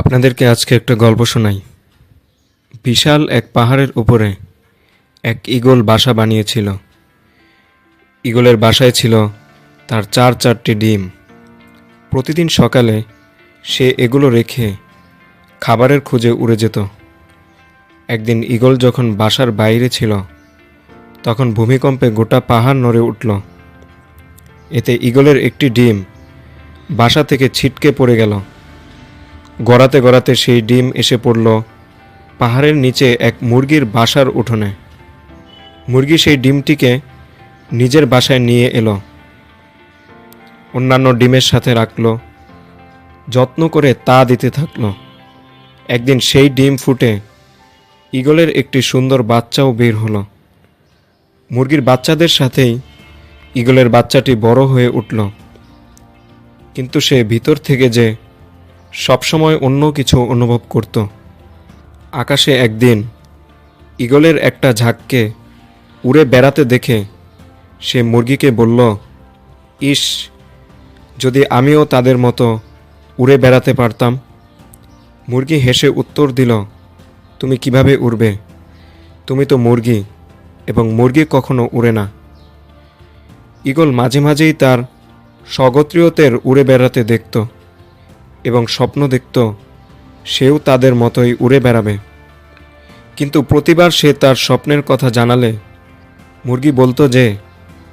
আপনাদেরকে আজকে একটা গল্প শোনাই। বিশাল এক পাহাড়ের উপরে এক ঈগল বাসা বানিয়েছিল। ঈগলের বাসায় ছিল তার চারটি ডিম। প্রতিদিন সকালে সে এগুলো রেখে খাবারের খোঁজে উড়ে যেত। একদিন ঈগল যখন বাসার বাইরে ছিল, তখন ভূমিকম্পে গোটা পাহাড় নড়ে উঠল। এতে ঈগলের একটি ডিম বাসা থেকে ছিটকে পড়ে গেল। গড়াতে গড়াতে সেই ডিম এসে পড়ল পাহাড়ের নিচে এক মুরগির বাসার উঠোনে। মুরগি সেই ডিমটিকে নিজের বাসায় নিয়ে এলো, অন্যান্য ডিমের সাথে রাখলো, যত্ন করে তা দিতে থাকলো। একদিন সেই ডিম ফুটে ঈগলের একটি সুন্দর বাচ্চাও বের হলো। মুরগির বাচ্চাদের সাথেই ঈগলের বাচ্চাটি বড় হয়ে উঠল, কিন্তু সে ভিতর থেকে যে সবসময় অন্য কিছু অনুভব করত। আকাশে একদিন ঈগলের একটা ঝাঁককে উড়ে বেড়াতে দেখে সে মুরগিকে বলল, ইস, যদি আমিও তাদের মতো উড়ে বেড়াতে পারতাম। মুরগি হেসে উত্তর দিল, তুমি কিভাবে উড়বে? তুমি তো মুরগি, এবং মুরগি কখনো উড়ে না। ঈগল মাঝে মাঝেই তার স্বগোত্রীয়দের উড়ে বেড়াতে দেখত এবং স্বপ্ন দেখত সেও তাদের মতোই উড়ে বেড়াবে। কিন্তু প্রতিবার সে তার স্বপ্নের কথা জানালে মুরগি বলতো যে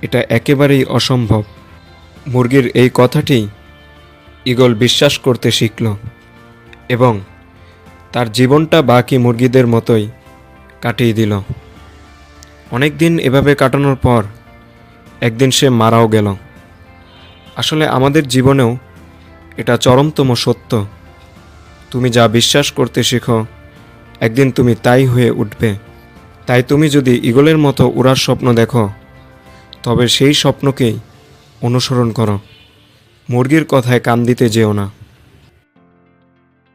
এটা একেবারেই অসম্ভব। মুরগির এই কথাটি ঈগল বিশ্বাস করতে শিখল এবং তার জীবনটা বাকি মুরগিদের মতোই কাটিয়ে দিল। অনেক দিন এভাবে কাটানোর পর একদিন সে মারাও গেল। আসলে আমাদের জীবনেও এটা চরমতম সত্য। তুমি যা বিশ্বাস করতে শেখো, একদিন তুমি তাই হয়ে উঠবে। তাই তুমি যদি ঈগলের মতো উড়ার স্বপ্ন দেখো, তবে সেই স্বপ্নকেই অনুসরণ করো। মুরগির কথায় কান দিতে যেও না।